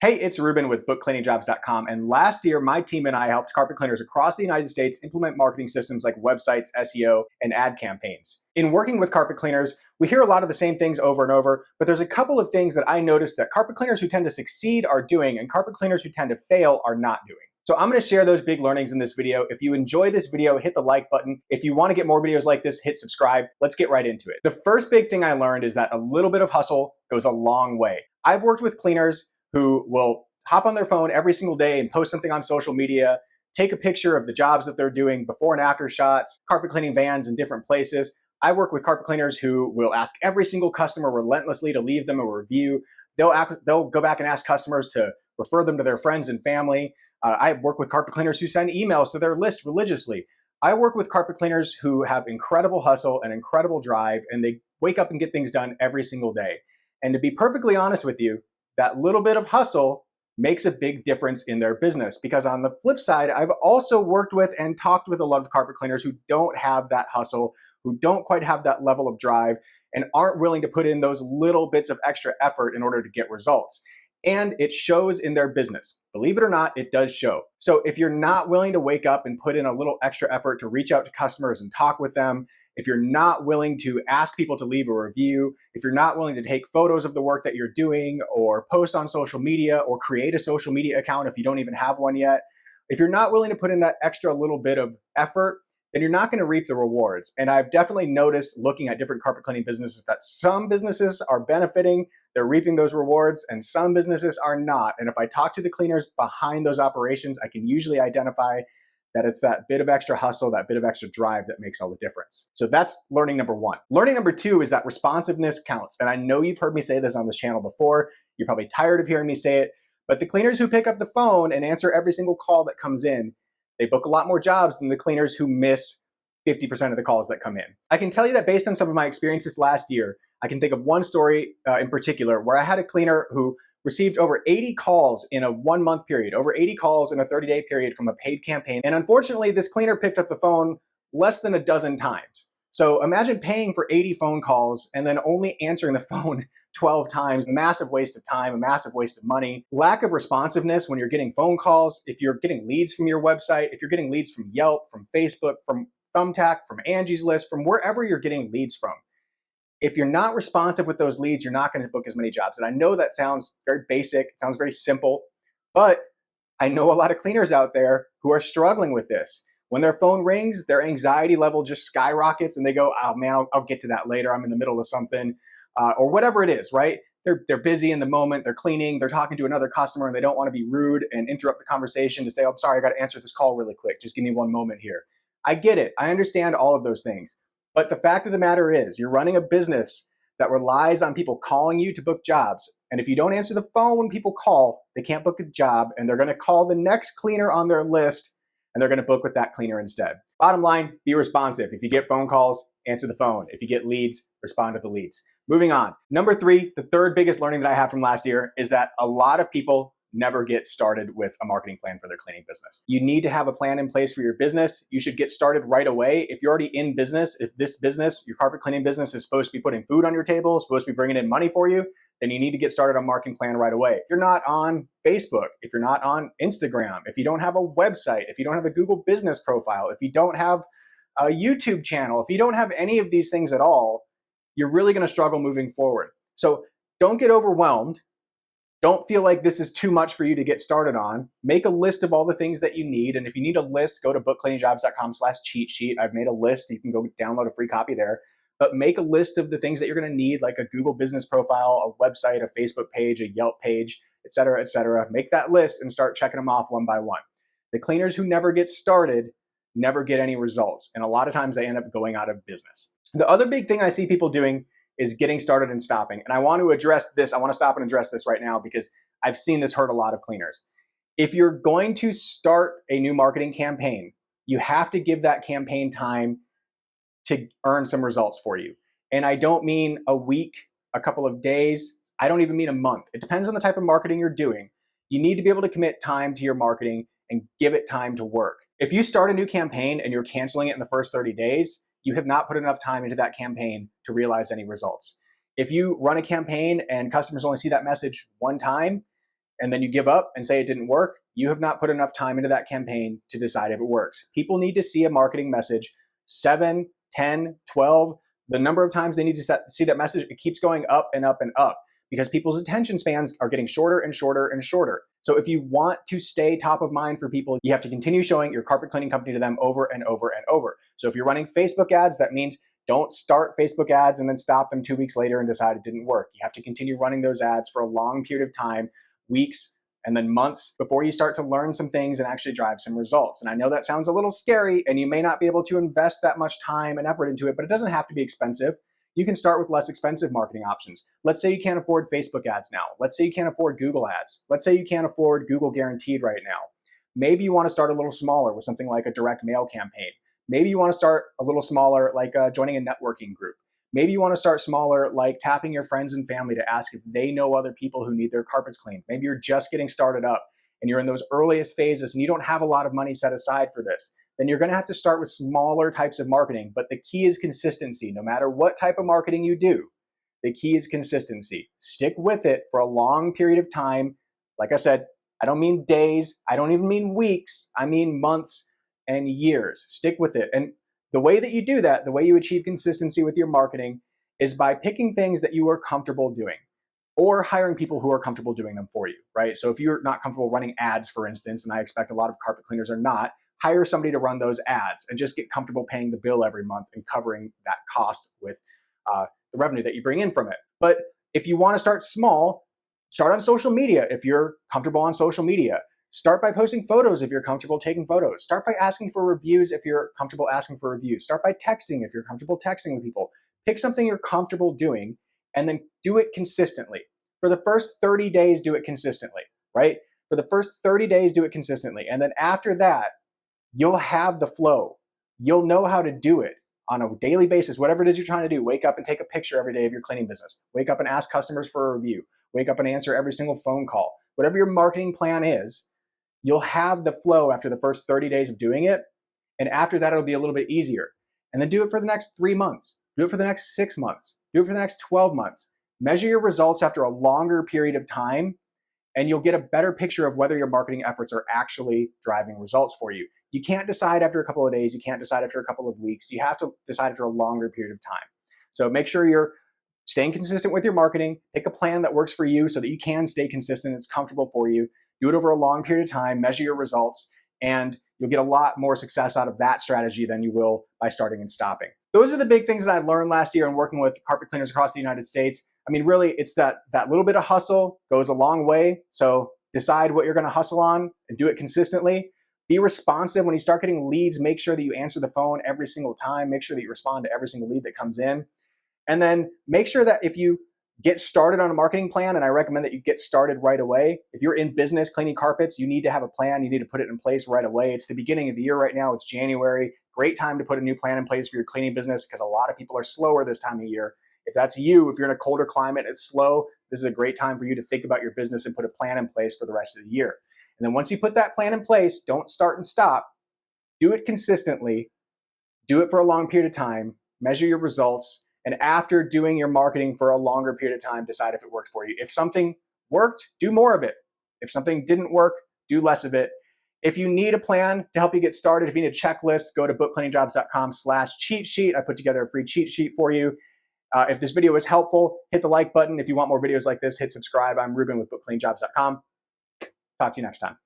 Hey, it's Ruben with BookCleaningJobs.com. And last year, my team and I helped carpet cleaners across the United States implement marketing systems like websites, SEO, and ad campaigns. In working with carpet cleaners, we hear a lot of the same things over and over, but there's a couple of things that I noticed that carpet cleaners who tend to succeed are doing and carpet cleaners who tend to fail are not doing. So I'm going to share those big learnings in this video. If you enjoy this video, hit the like button. If you want to get more videos like this, hit subscribe. Let's get right into it. The first big thing I learned is that a little bit of hustle goes a long way. I've worked with cleaners who will hop on their phone every single day and post something on social media, take a picture of the jobs that they're doing, before and after shots, carpet cleaning vans in different places. I work with carpet cleaners who will ask every single customer relentlessly to leave them a review. They'll go back and ask customers to refer them to their friends and family. I work with carpet cleaners who send emails to their list religiously. I work with carpet cleaners who have incredible hustle and incredible drive, and they wake up and get things done every single day. And to be perfectly honest with you, that little bit of hustle makes a big difference in their business. Because on the flip side, I've also worked with and talked with a lot of carpet cleaners who don't have that hustle, who don't quite have that level of drive, and aren't willing to put in those little bits of extra effort in order to get results. And it shows in their business. Believe it or not, it does show. So if you're not willing to wake up and put in a little extra effort to reach out to customers and talk with them, if you're not willing to ask people to leave a review, if you're not willing to take photos of the work that you're doing or post on social media or create a social media account if you don't even have one yet, if you're not willing to put in that extra little bit of effort, then you're not going to reap the rewards. And I've definitely noticed looking at different carpet cleaning businesses that some businesses are benefiting, they're reaping those rewards, and some businesses are not. And if I talk to the cleaners behind those operations, I can usually identify that it's that bit of extra hustle, that bit of extra drive that makes all the difference. So that's learning number one. Learning number two is that responsiveness counts. And I know you've heard me say this on this channel before. You're probably tired of hearing me say it, but the cleaners who pick up the phone and answer every single call that comes in, they book a lot more jobs than the cleaners who miss 50% of the calls that come in. I can tell you that based on some of my experiences last year, I can think of one story in particular where I had a cleaner who received over 80 calls in a 1 month period, over 80 calls in a 30-day period from a paid campaign. And unfortunately, this cleaner picked up the phone less than a dozen times. So imagine paying for 80 phone calls and then only answering the phone 12 times. A massive waste of time, a massive waste of money. Lack of responsiveness when you're getting phone calls, if you're getting leads from your website, if you're getting leads from Yelp, from Facebook, from Thumbtack, from Angie's List, from wherever you're getting leads from. If you're not responsive with those leads, you're not going to book as many jobs. And I know that sounds very basic, it sounds very simple, but I know a lot of cleaners out there who are struggling with this. When their phone rings, their anxiety level just skyrockets and they go, oh man, I'll get to that later. I'm in the middle of something, or whatever it is, right? They're busy in the moment, they're cleaning, they're talking to another customer and they don't want to be rude and interrupt the conversation to say, oh, I'm sorry, I got to answer this call really quick. Just give me one moment here. I get it. I understand all of those things. But the fact of the matter is, you're running a business that relies on people calling you to book jobs. And if you don't answer the phone when people call, they can't book a job, and they're going to call the next cleaner on their list, and they're going to book with that cleaner instead. Bottom line, be responsive. If you get phone calls, answer the phone. If you get leads, respond to the leads. Moving on. Number three, the third biggest learning that I have from last year is that a lot of people never get started with a marketing plan for their cleaning business. You need to have a plan in place for your business. You should get started right away. If you're already in business, if this business, your carpet cleaning business, is supposed to be putting food on your table, supposed to be bringing in money for you, then you need to get started on a marketing plan right away. If you're not on Facebook, if you're not on Instagram, if you don't have a website, if you don't have a Google business profile, if you don't have a YouTube channel, if you don't have any of these things at all, you're really going to struggle moving forward. So don't get overwhelmed. Don't feel like this is too much for you to get started on. Make a list of all the things that you need. And if you need a list, go to bookcleaningjobs.com/cheat sheet. I've made a list. You can go download a free copy there. But make a list of the things that you're going to need, like a Google business profile, a website, a Facebook page, a Yelp page, et cetera, et cetera. Make that list and start checking them off one by one. The cleaners who never get started never get any results. And a lot of times they end up going out of business. The other big thing I see people doing is getting started and stopping. And I want to address this. I want to stop and address this right now because I've seen this hurt a lot of cleaners. If you're going to start a new marketing campaign, you have to give that campaign time to earn some results for you. And I don't mean a week, a couple of days. I don't even mean a month. It depends on the type of marketing you're doing. You need to be able to commit time to your marketing and give it time to work. If you start a new campaign and you're canceling it in the first 30 days, you have not put enough time into that campaign to realize any results. If you run a campaign and customers only see that message one time, and then you give up and say it didn't work, you have not put enough time into that campaign to decide if it works. People need to see a marketing message 7, 10, 12, the number of times they need to see that message, it keeps going up and up and up because people's attention spans are getting shorter and shorter and shorter. So if you want to stay top of mind for people, you have to continue showing your carpet cleaning company to them over and over and over. So if you're running Facebook ads, that means don't start Facebook ads and then stop them 2 weeks later and decide it didn't work. You have to continue running those ads for a long period of time, weeks, and then months before you start to learn some things and actually drive some results. And I know that sounds a little scary and you may not be able to invest that much time and effort into it, but it doesn't have to be expensive. You can start with less expensive marketing options. Let's say you can't afford Facebook ads now. Let's say you can't afford Google ads. Let's say you can't afford Google Guaranteed right now. Maybe you want to start a little smaller with something like a direct mail campaign. Maybe you want to start a little smaller, like joining a networking group. Maybe you want to start smaller, like tapping your friends and family to ask if they know other people who need their carpets cleaned. Maybe you're just getting started up and you're in those earliest phases and you don't have a lot of money set aside for this. Then you're going to have to start with smaller types of marketing. But the key is consistency. No matter what type of marketing you do, the key is consistency. Stick with it for a long period of time. Like I said, I don't mean days. I don't even mean weeks. I mean months and years. Stick with it. And the way that you do that, the way you achieve consistency with your marketing is by picking things that you are comfortable doing or hiring people who are comfortable doing them for you, right? So if you're not comfortable running ads, for instance, and I expect a lot of carpet cleaners are not, hire somebody to run those ads and just get comfortable paying the bill every month and covering that cost with the revenue that you bring in from it. But if you want to start small, start on social media if you're comfortable on social media. Start by posting photos if you're comfortable taking photos. Start by asking for reviews if you're comfortable asking for reviews. Start by texting if you're comfortable texting with people. Pick something you're comfortable doing and then do it consistently. For the first 30 days, do it consistently, right? For the first 30 days, do it consistently. And then after that, you'll have the flow. You'll know how to do it on a daily basis, whatever it is you're trying to do. Wake up and take a picture every day of your cleaning business. Wake up and ask customers for a review. Wake up and answer every single phone call. Whatever your marketing plan is, you'll have the flow after the first 30 days of doing it. And after that, it'll be a little bit easier. And then do it for the next 3 months. Do it for the next 6 months. Do it for the next 12 months. Measure your results after a longer period of time, and you'll get a better picture of whether your marketing efforts are actually driving results for you. You can't decide after a couple of days. You can't decide after a couple of weeks. You have to decide after a longer period of time. So make sure you're staying consistent with your marketing. Pick a plan that works for you so that you can stay consistent. It's comfortable for you. Do it over a long period of time. Measure your results, and you'll get a lot more success out of that strategy than you will by starting and stopping. Those are the big things that I learned last year in working with carpet cleaners across the United States. I mean, really, it's that little bit of hustle goes a long way. So decide what you're going to hustle on and do it consistently. Be responsive. When you start getting leads, make sure that you answer the phone every single time. Make sure that you respond to every single lead that comes in. And then make sure that if you get started on a marketing plan, and I recommend that you get started right away. If you're in business cleaning carpets, you need to have a plan. You need to put it in place right away. It's the beginning of the year right now. It's January. Great time to put a new plan in place for your cleaning business because a lot of people are slower this time of year. If that's you, if you're in a colder climate, it's slow, this is a great time for you to think about your business and put a plan in place for the rest of the year. And then once you put that plan in place, don't start and stop. Do it consistently. Do it for a long period of time. Measure your results. And after doing your marketing for a longer period of time, decide if it worked for you. If something worked, do more of it. If something didn't work, do less of it. If you need a plan to help you get started, if you need a checklist, go to BookCleaningJobs.com/cheat sheet. I put together a free cheat sheet for you. If this video was helpful, hit the like button. If you want more videos like this, hit subscribe. I'm Ruben with BookCleaningJobs.com. Talk to you next time.